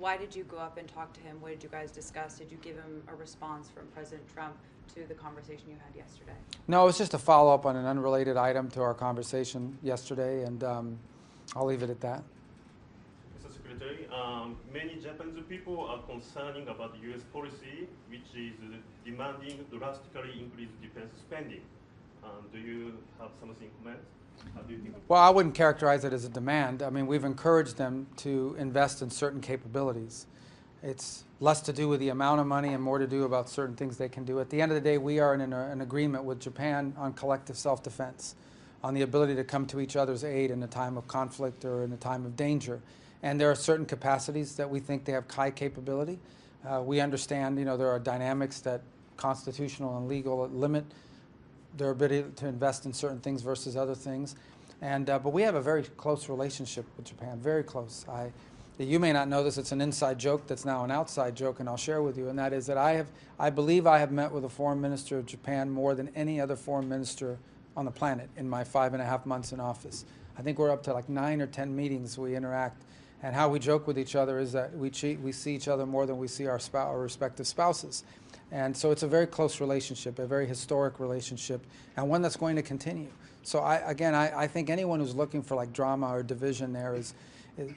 why did you go up and talk to him? What did you guys discuss? Did you give him a response from President Trump to the conversation you had yesterday? No, it's just a follow-up on an unrelated item to our conversation yesterday, and I'll leave it at that. Mr. Secretary, many Japanese people are concerning about the U.S. policy, which is demanding drastically increased defense spending. Do you have something to comment? How do you think? Well, I wouldn't characterize it as a demand. I mean, we've encouraged them to invest in certain capabilities. It's less to do with the amount of money and more to do about certain things they can do. At the end of the day, we are in an agreement with Japan on collective self-defense, on the ability to come to each other's aid in a time of conflict or in a time of danger. And there are certain capacities that we think they have high capability. We understand, there are dynamics that constitutional and legal limit their ability to invest in certain things versus other things. But we have a very close relationship with Japan, very close. You may not know this, it's an inside joke that's now an outside joke, and I'll share with you, and that is that I believe I have met with the foreign minister of Japan more than any other foreign minister on the planet in my 5.5 months in office. I think we're up to like 9 or 10 meetings we interact, and how we joke with each other is that we see each other more than we see our respective spouses. And so it's a very close relationship, a very historic relationship, and one that's going to continue. So I think anyone who's looking for like drama or division there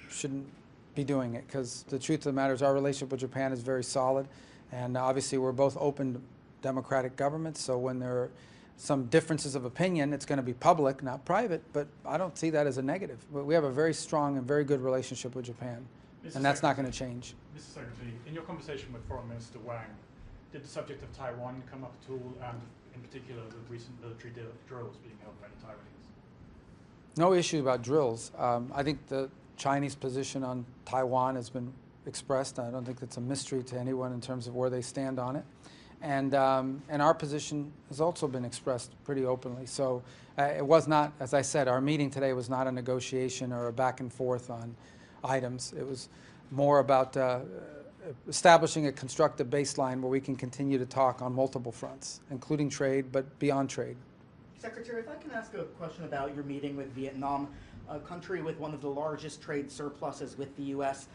shouldn't be doing it, because the truth of the matter is our relationship with Japan is very solid, and obviously we're both open democratic governments, so when there are some differences of opinion, it's going to be public, not private, but I don't see that as a negative. We have a very strong and very good relationship with Japan, and that's not going to change. Mr. Secretary, in your conversation with Foreign Minister Wang, did the subject of Taiwan come up at all, and in particular the recent military drills being held by the Taiwanese? No issue about drills. I think the Chinese position on Taiwan has been expressed. I don't think it's a mystery to anyone in terms of where they stand on it. And our position has also been expressed pretty openly. So it was not, as I said, our meeting today was not a negotiation or a back and forth on items. It was more about establishing a constructive baseline where we can continue to talk on multiple fronts, including trade, but beyond trade. Secretary, if I can ask a question about your meeting with Vietnam, a country with one of the largest trade surpluses with the U.S.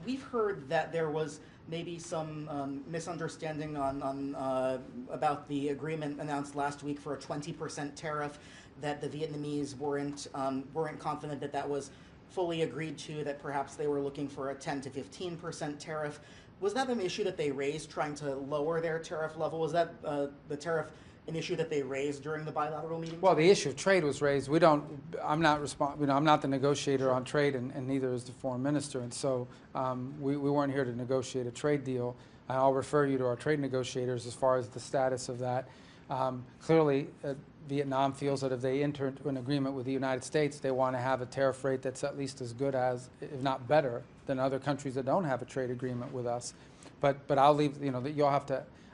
We've heard that there was maybe some misunderstanding about the agreement announced last week for a 20% tariff, that the Vietnamese weren't confident that that was fully agreed to, that perhaps they were looking for a 10 to 15% tariff. Was that an issue that they raised, trying to lower their tariff level? Was that the tariff an issue that they raised during the bilateral meeting? Well, the issue of trade was raised. I'm not the negotiator on trade, and neither is the foreign minister, and so we weren't here to negotiate a trade deal. I'll refer you to our trade negotiators as far as the status of that. Clearly, Vietnam feels that if they enter into an agreement with the United States, they want to have a tariff rate that's at least as good as, if not better, than other countries that don't have a trade agreement with us. But I'll leave,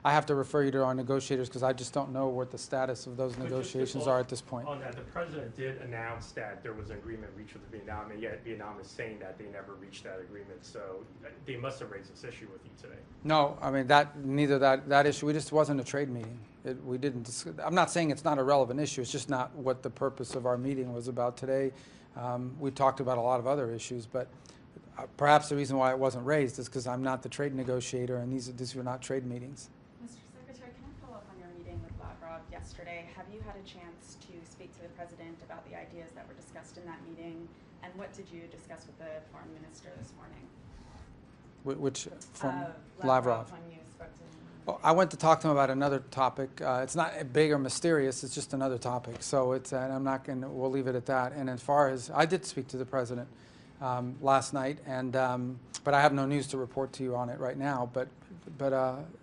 I have to refer you to our negotiators, because I just don't know what the status of those negotiations are at this point. On that, the president did announce that there was an agreement reached with Vietnam, and yet Vietnam is saying that they never reached that agreement. So they must have raised this issue with you today. No, I mean neither that issue. We just wasn't a trade meeting. We didn't. I'm not saying it's not a relevant issue. It's just not what the purpose of our meeting was about today. We talked about a lot of other issues, but perhaps the reason why it wasn't raised is because I'm not the trade negotiator, and these were not trade meetings. Mr. Secretary, can I follow up on your meeting with Lavrov yesterday? Have you had a chance to speak to the president about the ideas that were discussed in that meeting, and what did you discuss with the foreign minister this morning? Which from Lavrov? When you spoke to him. Well, I went to talk to him about another topic. It's not big or mysterious. It's just another topic. So I'm not going to. We'll leave it at that. And as far as I did speak to the president last night, but I have no news to report to you on it right now. But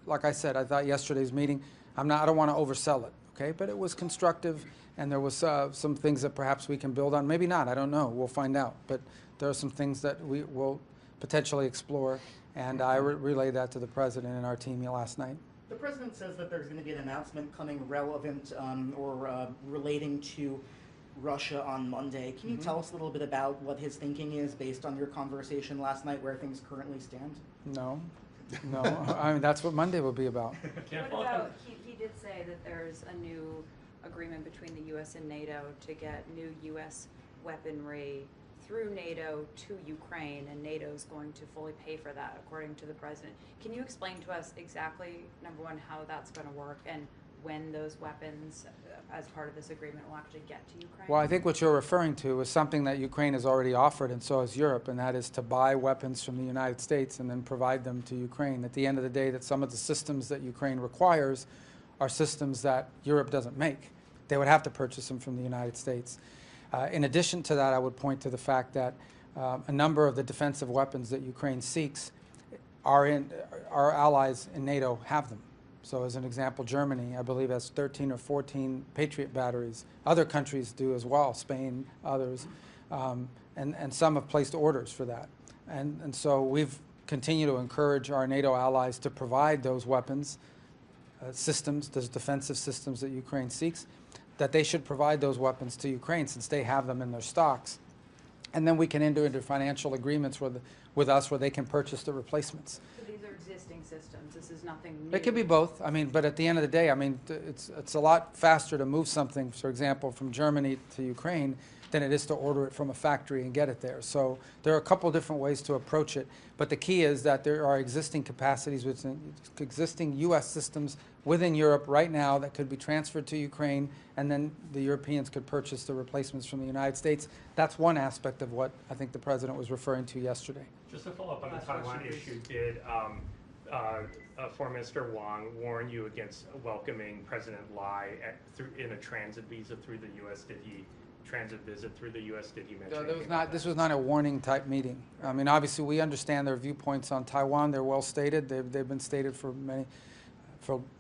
like I said, I thought yesterday's meeting. I don't want to oversell it. Okay, but it was constructive, and there was some things that perhaps we can build on. Maybe not. I don't know. We'll find out. But there are some things that we will potentially explore, and I relayed that to the president and our team last night. The president says that there's going to be an announcement coming relevant or relating to Russia on Monday. Can you tell us a little bit about what his thinking is based on your conversation last night, where things currently stand? No. I mean, that's what Monday will be about. What about, he did say that there's a new agreement between the U.S. and NATO to get new U.S. weaponry through NATO to Ukraine, and NATO is going to fully pay for that, according to the president. Can you explain to us exactly, number one, how that's going to work, and when those weapons, as part of this agreement, will actually get to Ukraine? Well, I think what you're referring to is something that Ukraine has already offered, and so has Europe, and that is to buy weapons from the United States and then provide them to Ukraine. At the end of the day, that some of the systems that Ukraine requires are systems that Europe doesn't make. They would have to purchase them from the United States. In addition to that, I would point to the fact that a number of the defensive weapons that Ukraine seeks our allies in NATO have them. So as an example, Germany, I believe, has 13 or 14 Patriot batteries. Other countries do as well, Spain, others, and some have placed orders for that. And so we've continued to encourage our NATO allies to provide those weapons, systems, those defensive systems that Ukraine seeks, that they should provide those weapons to Ukraine since they have them in their stocks. And then we can enter into financial agreements with us where they can purchase the replacements. So these are existing systems. This is nothing new. It could be both. I mean, but at the end of the day, I mean, it's a lot faster to move something, for example, from Germany to Ukraine than it is to order it from a factory and get it there. So there are a couple different ways to approach it. But the key is that there are existing capacities within existing U.S. systems within Europe right now that could be transferred to Ukraine, and then the Europeans could purchase the replacements from the United States. That's one aspect of what I think the President was referring to yesterday. Just to follow up on the Taiwan issue, did Foreign Minister Wang warn you against welcoming President Lai in a transit visa through the U.S.? Did he transit visit through the U.S.? Did he mention This was not a warning type meeting. I mean, obviously we understand their viewpoints on Taiwan. They're well stated. They've been stated for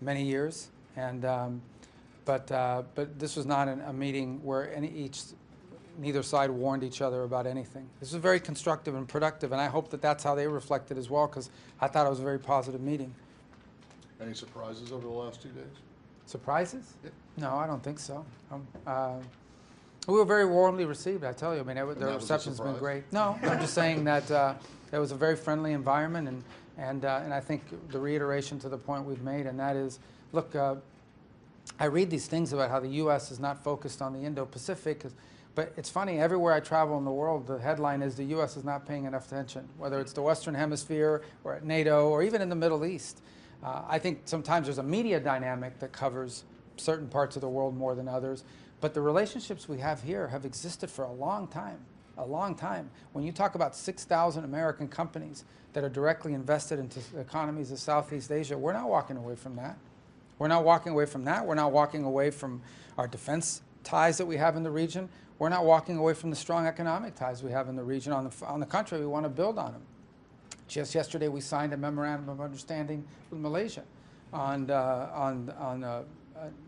many years. And but this was not a meeting where neither side warned each other about anything. This was very constructive and productive, and I hope that that's how they reflected as well, because I thought it was a very positive meeting. Any surprises over the last 2 days? Surprises? Yeah. No, I don't think so. We were very warmly received, I tell you. I mean, the reception's been great. No, I'm just saying that it was a very friendly environment, and I think the reiteration to the point we've made, and that is, look, I read these things about how the U.S. is not focused on the Indo-Pacific, but it's funny, everywhere I travel in the world, the headline is the U.S. is not paying enough attention, whether it's the Western Hemisphere or at NATO or even in the Middle East. I think sometimes there's a media dynamic that covers certain parts of the world more than others, but the relationships we have here have existed for a long time, a long time. When you talk about 6,000 American companies that are directly invested into economies of Southeast Asia, we're not walking away from that. We're not walking away from that. We're not walking away from our defense ties that we have in the region. We're not walking away from the strong economic ties we have in the region. On the contrary, we want to build on them. Just yesterday, we signed a memorandum of understanding with Malaysia on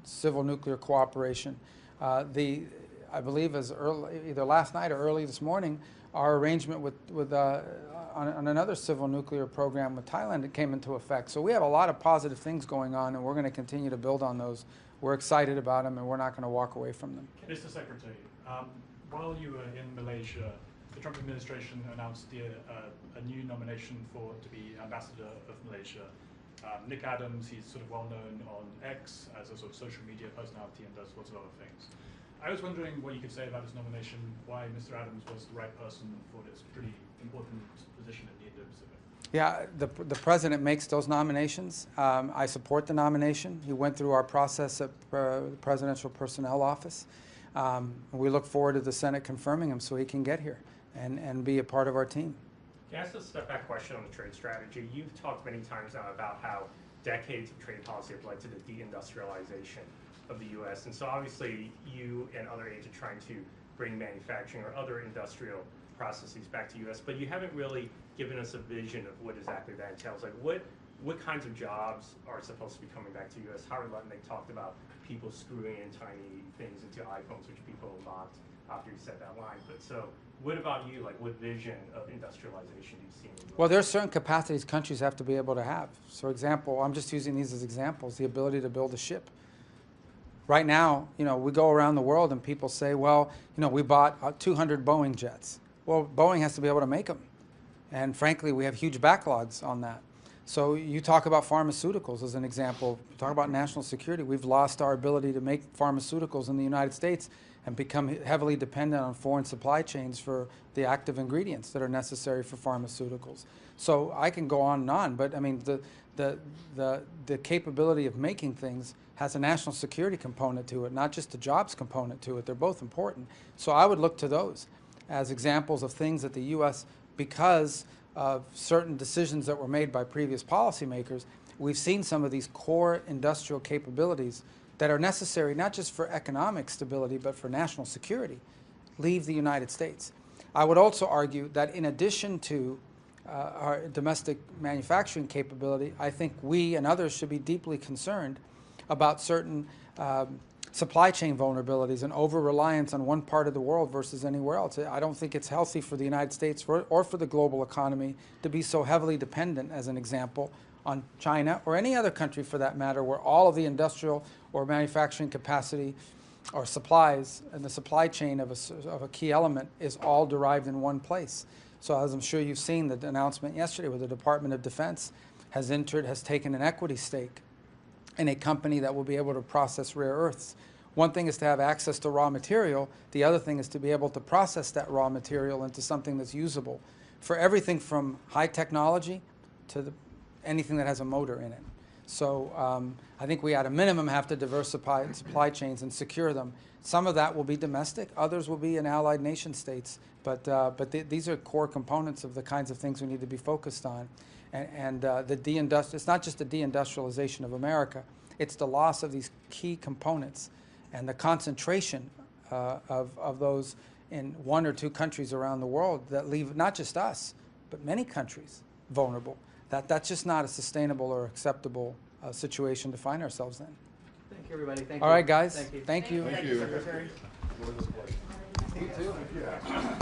civil nuclear cooperation. I believe as early, either last night or early this morning, our arrangement on another civil nuclear program with Thailand that came into effect. So we have a lot of positive things going on, and we're going to continue to build on those. We're excited about them, and we're not going to walk away from them. Mr. Secretary, while you were in Malaysia, the Trump administration announced a new nomination to be ambassador of Malaysia. Nick Adams, he's sort of well known on X as a sort of social media personality and does lots of other things. I was wondering what you could say about his nomination, why Mr. Adams was the right person for this pretty important position in the Indo-Pacific. Yeah, the president makes those nominations. I support the nomination. He went through our process at the Presidential Personnel Office. We look forward to the Senate confirming him so he can get here and be a part of our team. Can I ask a step back question on the trade strategy? You've talked many times now about how decades of trade policy have led to the deindustrialization of the U.S. And so obviously you and other aides are trying to bring manufacturing or other industrial processes back to U.S., but you haven't really given us a vision of what exactly that entails. Like what kinds of jobs are supposed to be coming back to U.S.? Howard Lutnick talked about people screwing in tiny things into iPhones, which people mocked after he said that line. But so what about you? Like what vision of industrialization do you see in the U.S.? Well, there are certain capacities countries have to be able to have. So, for example, I'm just using these as examples, the ability to build a ship. Right now, we go around the world and people say, well, we bought 200 Boeing jets. Well, Boeing has to be able to make them. And frankly, we have huge backlogs on that. So you talk about pharmaceuticals as an example. You talk about national security. We've lost our ability to make pharmaceuticals in the United States. and become heavily dependent on foreign supply chains for the active ingredients that are necessary for pharmaceuticals. So I can go on and on, but I mean, the capability of making things has a national security component to it, not just a jobs component to it. They're both important. So I would look to those as examples of things that the U.S., because of certain decisions that were made by previous policymakers, we've seen some of these core industrial capabilities that are necessary not just for economic stability but for national security leave the United States. I would also argue that in addition to our domestic manufacturing capability, I think we and others should be deeply concerned about certain supply chain vulnerabilities and over-reliance on one part of the world versus anywhere else. I don't think it's healthy for the United States or for the global economy to be so heavily dependent, as an example, on China or any other country for that matter, where all of the industrial or manufacturing capacity or supplies and the supply chain of a key element is all derived in one place. So as I'm sure you've seen the announcement yesterday where the Department of Defense has taken an equity stake in a company that will be able to process rare earths. One thing is to have access to raw material. The other thing is to be able to process that raw material into something that's usable for everything from high technology to anything that has a motor in it. So I think we at a minimum have to diversify supply chains and secure them. Some of that will be domestic, others will be in allied nation states, but these are core components of the kinds of things we need to be focused on. And it's not just the deindustrialization of America, it's the loss of these key components and the concentration of those in one or two countries around the world that leave not just us, but many countries vulnerable. That's just not a sustainable or acceptable situation to find ourselves in. Thank you, everybody. Thank All you. right, guys. Thank you. Thank you. Thank you. Secretary. You too. Yeah.